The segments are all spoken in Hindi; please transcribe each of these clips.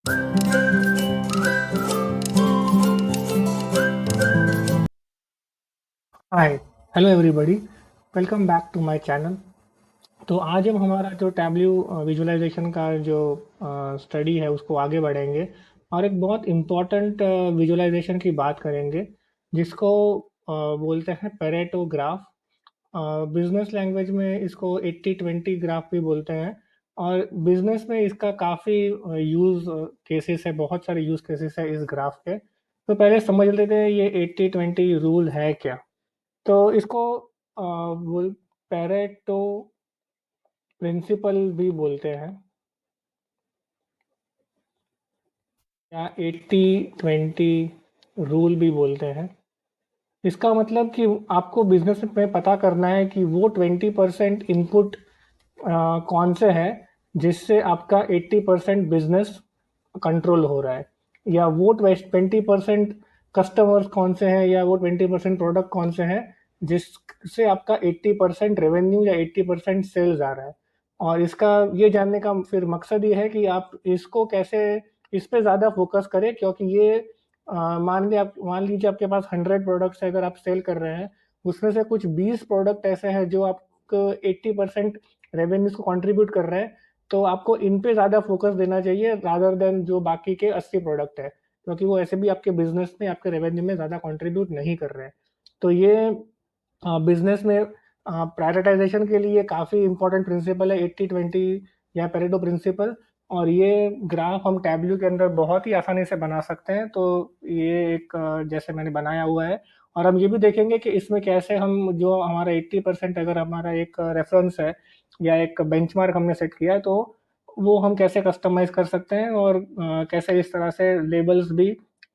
Hi, hello everybody, welcome back to my channel. तो आज हम हमारा जो टैब्ल्यू विजुअलाइजेशन का जो स्टडी है उसको आगे बढ़ेंगे और एक बहुत इम्पोर्टेंट विजुअलाइजेशन की बात करेंगे जिसको बोलते हैं पेरेटो ग्राफ। बिजनेस लैंग्वेज में इसको 80-20 ग्राफ भी बोलते हैं और बिजनेस में इसका काफ़ी यूज़ केसेस है, बहुत सारे यूज़ केसेस है इस ग्राफ के। तो पहले समझ लेते हैं ये 80-20 रूल है क्या। तो इसको बोल पेरेटो प्रिंसिपल भी बोलते हैं या 80-20 रूल भी बोलते हैं। इसका मतलब कि आपको बिजनेस में पता करना है कि वो 20% इनपुट कौन से हैं जिससे आपका 80% बिजनेस कंट्रोल हो रहा है, या वो 20% कस्टमर्स कौन से हैं, या वो 20% प्रोडक्ट कौन से हैं जिससे आपका 80% रेवेन्यू या 80% सेल्स आ रहा है। और इसका ये जानने का फिर मकसद ये है कि आप इसको कैसे इस पे ज़्यादा फोकस करें, क्योंकि ये मान लीजिए आपके पास 100 प्रोडक्ट्स है, अगर आप सेल कर रहे हैं उसमें से कुछ 20 प्रोडक्ट ऐसे हैं जो आपको 80% रेवेन्यूज को कंट्रीब्यूट कर रहे हैं। तो आपको इन पे ज़्यादा फोकस देना चाहिए रादर देन जो बाकी के 80 प्रोडक्ट है, क्योंकि वो ऐसे भी आपके बिजनेस में आपके रेवेन्यू में ज़्यादा कंट्रीब्यूट नहीं कर रहे हैं। तो ये बिजनेस में प्रायोरिटाइजेशन के लिए काफ़ी इंपॉर्टेंट प्रिंसिपल है 80-20 या पेरेटो प्रिंसिपल। और ये ग्राफ हम टैब्ल्यू के अंदर बहुत ही आसानी से बना सकते हैं। तो ये एक जैसे मैंने बनाया हुआ है, और हम ये भी देखेंगे कि इसमें कैसे हम जो हमारा 80% अगर हमारा एक रेफरेंस है या एक बेंचमार्क हमने सेट किया है, तो वो हम कैसे कस्टमाइज कर सकते हैं और कैसे इस तरह से लेबल्स भी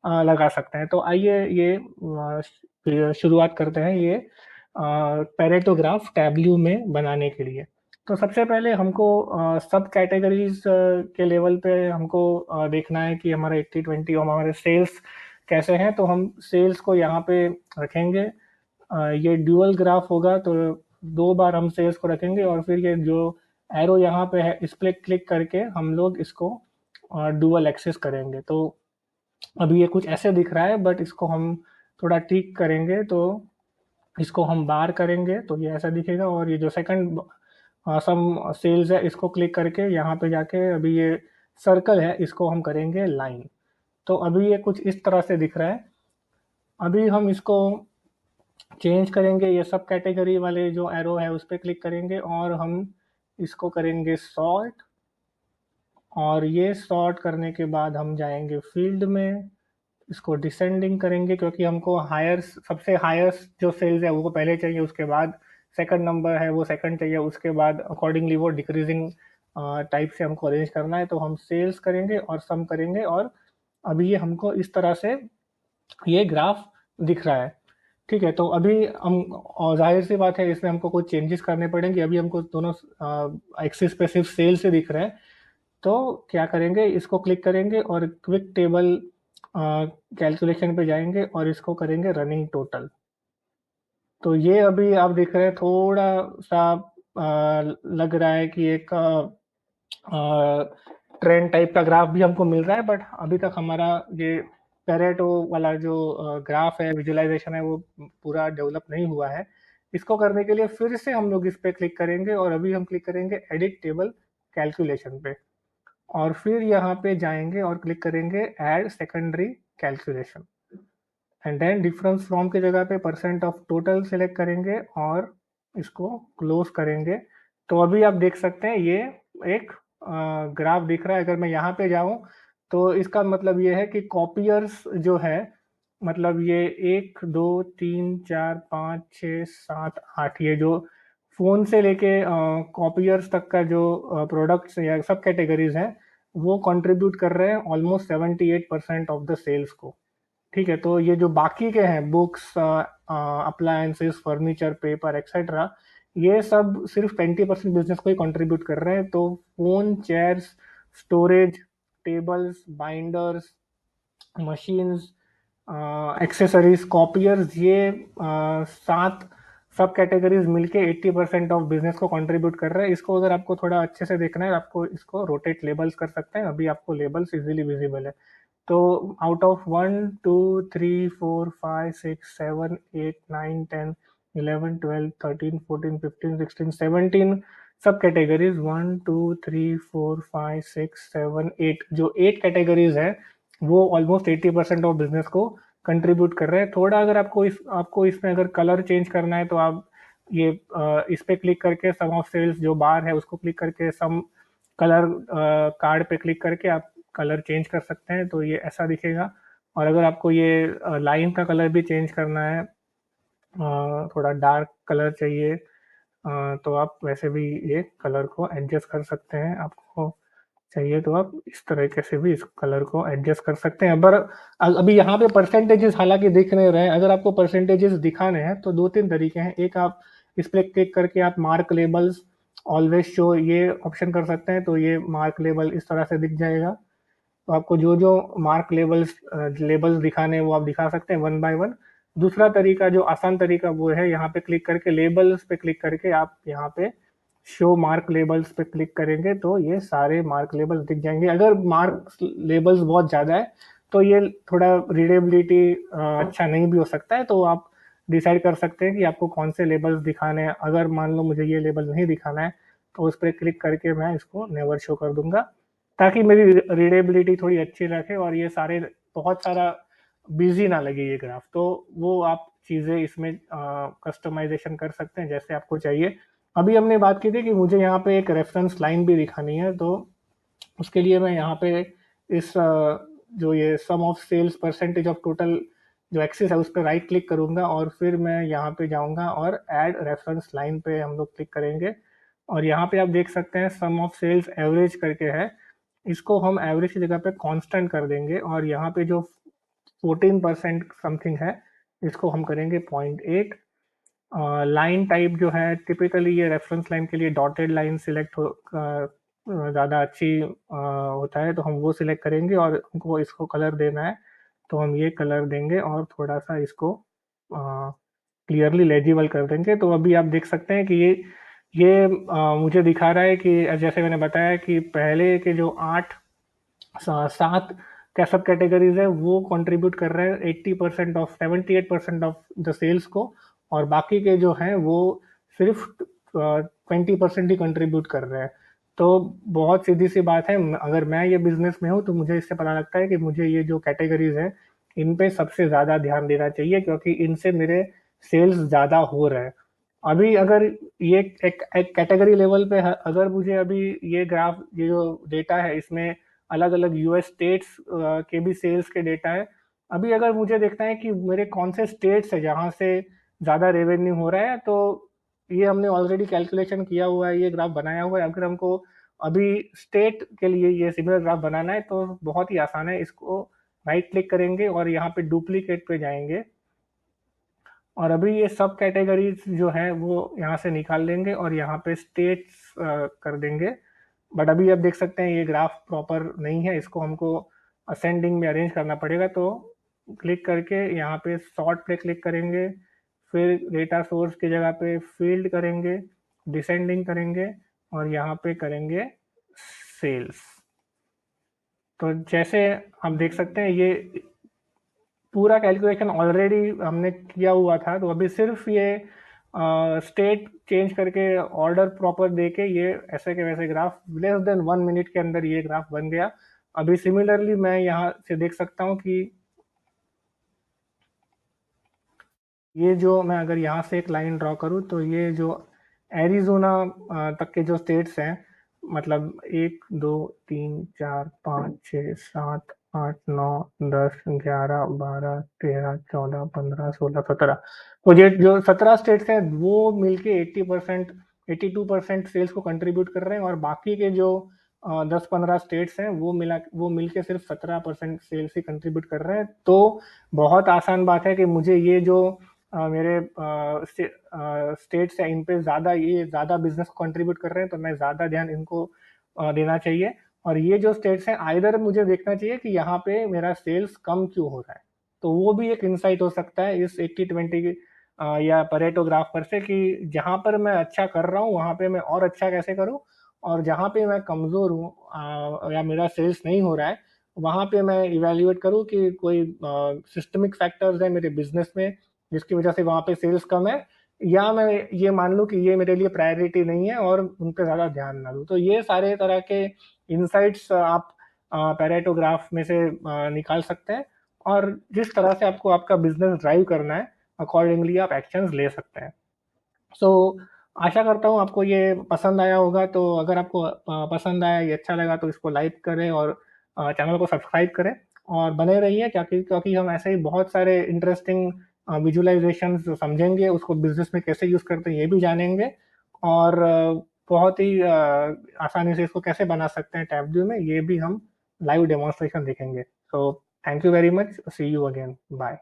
लगा सकते हैं। तो आइए ये शुरुआत करते हैं ये पेरेटो ग्राफ टैब्ल्यू में बनाने के लिए। तो सबसे पहले हमको सब कैटेगरीज के लेवल पे हमको देखना है कि हमारा 80-20 और हमारे सेल्स कैसे हैं। तो हम सेल्स को यहाँ पे रखेंगे। ये ड्यूअल ग्राफ होगा, तो दो बार हम सेल्स को रखेंगे और फिर ये जो एरो यहाँ पे है इस पर क्लिक करके हम लोग इसको डुअल एक्सेस करेंगे। तो अभी ये कुछ ऐसे दिख रहा है, बट इसको हम थोड़ा ठीक करेंगे तो इसको हम बार करेंगे तो ये ऐसा दिखेगा। और ये जो सेकंड सम सेल्स है इसको क्लिक करके यहाँ पे जाके अभी ये सर्कल है इसको हम करेंगे लाइन। तो अभी ये कुछ इस तरह से दिख रहा है। अभी हम इसको चेंज करेंगे, ये सब कैटेगरी वाले जो एरो है उस पर क्लिक करेंगे और हम इसको करेंगे सॉर्ट। और ये सॉर्ट करने के बाद हम जाएंगे फील्ड में, इसको डिसेंडिंग करेंगे क्योंकि हमको हायर सबसे हाईएस्ट जो सेल्स है वो पहले चाहिए, उसके बाद सेकंड नंबर है वो सेकंड चाहिए, उसके बाद अकॉर्डिंगली वो डिक्रीजिंग टाइप से हमको अरेंज करना है। तो हम सेल्स करेंगे और सम करेंगे और अभी ये हमको इस तरह से ये ग्राफ दिख रहा है। ठीक है, तो अभी हम और जाहिर सी बात है इसमें हमको कुछ चेंजेस करने पड़ेंगे। अभी हमको दोनों एक्सिस पे सिर्फ सेल से दिख रहे हैं। तो क्या करेंगे, इसको क्लिक करेंगे और क्विक टेबल कैलकुलेशन पे जाएंगे और इसको करेंगे रनिंग टोटल। तो ये अभी आप देख रहे हैं थोड़ा सा लग रहा है कि एक ट्रेंड टाइप का ग्राफ भी हमको मिल रहा है, बट अभी तक हमारा ये पेरेटो वाला जो ग्राफ है विजुअलाइजेशन है वो पूरा डेवलप नहीं हुआ है। इसको करने के लिए फिर से हम लोग इस पे क्लिक करेंगे और अभी हम क्लिक करेंगे एडिट टेबल कैलकुलेशन पे और फिर यहाँ पे जाएंगे और क्लिक करेंगे add secondary calculation and then difference from की जगह पे परसेंट ऑफ टोटल सेलेक्ट करेंगे और इसको क्लोज करेंगे। तो अभी आप देख सकते हैं ये एक ग्राफ दिख रहा है। अगर मैं यहाँ पे जाऊँ तो इसका मतलब ये है कि कॉपियर्स जो है, मतलब ये 1 2 3 4 5 6 7 8, ये जो फ़ोन से लेके कॉपियर्स तक का जो प्रोडक्ट्स या सब कैटेगरीज हैं वो कंट्रीब्यूट कर रहे हैं ऑलमोस्ट 78% ऑफ द सेल्स को। ठीक है, तो ये जो बाकी के हैं books, appliances, furniture, paper etcetera, ये सब सिर्फ 20% बिजनेस को ही कंट्रीब्यूट कर रहे हैं। तो phone, chairs, storage, tables, binders, machines, accessories, copiers, ये 7 सब कैटेगरीज मिलके 80% ऑफ बिजनेस को कंट्रीब्यूट कर रहे हैं। इसको अगर आपको थोड़ा अच्छे से देखना है, आपको इसको रोटेट लेबल्स कर सकते हैं। अभी आपको लेबल्स इजीली विजिबल है। तो आउट ऑफ 1 2 3 4 5 6 7 8 9 10 11 12 13 14 15 16 17 सब कैटेगरीज, 1 2 3 4 5 6 7 8, जो 8 कैटेगरीज है वो ऑलमोस्ट 80% ऑफ बिजनेस को कंट्रीब्यूट कर रहे हैं। थोड़ा अगर आपको इसमें अगर कलर चेंज करना है तो आप ये इस पे क्लिक करके सम ऑफ सेल्स जो बार है उसको क्लिक करके सम कलर कार्ड पे क्लिक करके आप कलर चेंज कर सकते हैं, तो ये ऐसा दिखेगा। और अगर आपको ये लाइन का कलर भी चेंज करना है, थोड़ा डार्क कलर चाहिए, तो आप वैसे भी ये कलर को एडजस्ट कर सकते हैं। आपको चाहिए तो आप इस तरीके से भी इस कलर को एडजस्ट कर सकते हैं। पर अभी यहाँ पे परसेंटेजेस हालांकि दिख नहीं रहे हैं। अगर आपको परसेंटेजेस दिखाने हैं तो 2-3 तरीके हैं। एक, आप इस पर क्लिक करके आप मार्क लेबल्स ऑलवेज शो ये ऑप्शन कर सकते हैं, तो ये मार्क लेबल इस तरह से दिख जाएगा। तो आपको जो जो मार्क लेबल्स दिखाने हैं वो आप दिखा सकते हैं वन बाय वन। दूसरा तरीका जो आसान तरीका वो है, यहाँ पे क्लिक करके लेबल्स पे क्लिक करके आप यहाँ पे शो मार्क लेबल्स पे क्लिक करेंगे तो ये सारे मार्क लेबल्स दिख जाएंगे। अगर मार्क लेबल्स बहुत ज़्यादा है तो ये थोड़ा रीडेबिलिटी अच्छा नहीं भी हो सकता है, तो आप डिसाइड कर सकते हैं कि आपको कौन से लेबल्स दिखाने हैं। अगर मान लो मुझे ये लेबल नहीं दिखाना है तो उस पर क्लिक करके मैं इसको नेवर शो कर दूंगा, ताकि मेरी रीडेबिलिटी थोड़ी अच्छी रखे और ये सारे बहुत सारा बिजी ना लगे ये ग्राफ। तो वो आप चीज़ें इसमें कस्टमाइजेशन कर सकते हैं जैसे आपको चाहिए। अभी हमने बात की थी कि मुझे यहाँ पे एक रेफरेंस लाइन भी दिखानी है, तो उसके लिए मैं यहाँ पे इस जो ये sum of sales percentage of total जो एक्सिस है उस पर राइट क्लिक करूंगा और फिर मैं यहाँ पे जाऊंगा और ऐड रेफरेंस लाइन पे हम लोग क्लिक करेंगे। और यहाँ पे आप देख सकते हैं सम ऑफ सेल्स एवरेज करके है, इसको हम एवरेज की जगह पे कांस्टेंट कर देंगे और यहाँ पे जो 14% समथिंग है इसको हम करेंगे 0.8। लाइन टाइप जो है टिपिकली ये रेफरेंस लाइन के लिए डॉटेड लाइन सिलेक्ट हो ज़्यादा अच्छी होता है, तो हम वो सिलेक्ट करेंगे और हमको इसको कलर देना है तो हम ये कलर देंगे और थोड़ा सा इसको क्लियरली लेजिबल कर देंगे। तो अभी आप देख सकते हैं कि ये मुझे दिखा रहा है कि जैसे मैंने बताया कि पहले के जो 7 क्या सब कैटेगरीज है वो कंट्रीब्यूट कर रहे हैं 80% ऑफ 78% ऑफ द सेल्स को, और बाकी के जो हैं वो सिर्फ 20% ही कंट्रीब्यूट कर रहे हैं। तो बहुत सीधी सी बात है, अगर मैं ये बिजनेस में हूँ तो मुझे इससे पता लगता है कि मुझे ये जो कैटेगरीज है इन पे सबसे ज़्यादा ध्यान देना चाहिए, क्योंकि इनसे मेरे सेल्स ज़्यादा हो रहे हैं। अभी अगर ये एक कैटेगरी लेवल पे है, अगर मुझे अभी ये ग्राफ, ये जो डेटा है इसमें अलग अलग यूएस स्टेट्स के भी सेल्स के डेटा है। अभी अगर मुझे देखना है कि मेरे कौन से स्टेट्स है जहाँ से ज़्यादा रेवेन्यू हो रहा है, तो ये हमने ऑलरेडी कैलकुलेशन किया हुआ है, ये ग्राफ बनाया हुआ है। अगर हमको अभी स्टेट के लिए ये सिमिलर ग्राफ बनाना है तो बहुत ही आसान है। इसको राइट क्लिक करेंगे और यहाँ पे डुप्लीकेट पे जाएंगे और अभी ये सब कैटेगरीज जो है वो यहाँ से निकाल लेंगे और यहाँ पे स्टेट्स कर देंगे। बट अभी आप देख सकते हैं ये ग्राफ प्रॉपर नहीं है, इसको हमको असेंडिंग में अरेंज करना पड़ेगा। तो क्लिक करके यहाँ पे सॉर्ट पे क्लिक करेंगे, फिर डेटा सोर्स की जगह पे फील्ड करेंगे, डिसेंडिंग करेंगे और यहाँ पे करेंगे सेल्स। तो जैसे आप देख सकते हैं ये पूरा कैलकुलेशन ऑलरेडी हमने किया हुआ था, तो अभी सिर्फ ये स्टेट चेंज करके ऑर्डर प्रॉपर देके ये ऐसे के वैसे ग्राफ लेस देन 1 मिनट के अंदर ये ग्राफ बन गया। अभी सिमिलरली मैं यहाँ से देख सकता हूँ कि ये जो मैं अगर यहाँ से एक लाइन ड्रॉ करूँ तो ये जो एरिजोना तक के जो स्टेट्स हैं, मतलब 1 2 3 4 5 6 7 8 9 10 11 12 13 14 15 16 17, तो ये जो 17 स्टेट्स हैं वो मिलके 80% 82% सेल्स को कंट्रीब्यूट कर रहे हैं, और बाकी के जो 10-15 स्टेट्स हैं वो मिलके सिर्फ 17% सेल्स ही कंट्रीब्यूट कर रहे हैं। तो बहुत आसान बात है कि मुझे ये जो मेरे स्टेट्स हैं इन पे ये ज़्यादा बिजनेस को कंट्रीब्यूट कर रहे हैं, तो मैं ज़्यादा ध्यान इनको देना चाहिए। और ये जो स्टेट्स हैं आइदर मुझे देखना चाहिए कि यहाँ पे मेरा सेल्स कम क्यों हो रहा है, तो वो भी एक इंसाइट हो सकता है इस 80-20 या परेटो ग्राफ पर से कि जहाँ पर मैं अच्छा कर रहा हूँ वहाँ पे मैं और अच्छा कैसे करूँ, और जहाँ पे मैं कमज़ोर हूँ या मेरा सेल्स नहीं हो रहा है, वहाँ पे मैं इवैल्यूएट करूँ कि कोई सिस्टमिक फैक्टर्स हैं मेरे बिज़नेस में जिसकी वजह से वहाँ पे सेल्स कम है, या मैं ये मान लूँ कि ये मेरे लिए प्रायोरिटी नहीं है और उन पे ज़्यादा ध्यान ना दूँ। तो ये सारे तरह के इनसाइट्स आप पैरेटो ग्राफ में से निकाल सकते हैं, और जिस तरह से आपको आपका बिज़नेस ड्राइव करना है, अकॉर्डिंगली आप एक्शंस ले सकते हैं। सो आशा करता हूँ आपको ये पसंद आया होगा। तो अगर आपको पसंद आया, ये अच्छा लगा, तो इसको लाइक करें और चैनल को सब्सक्राइब करें और बने रहिए, क्योंकि क्योंकि हम ऐसे ही बहुत सारे इंटरेस्टिंग विजुअलाइजेशंस समझेंगे, उसको बिज़नेस में कैसे यूज़ करते हैं ये भी जानेंगे, और बहुत ही आसानी से इसको कैसे बना सकते हैं टैबव्यू में, ये भी हम लाइव डेमोंस्ट्रेशन देखेंगे। So thank you very much, see you again, bye.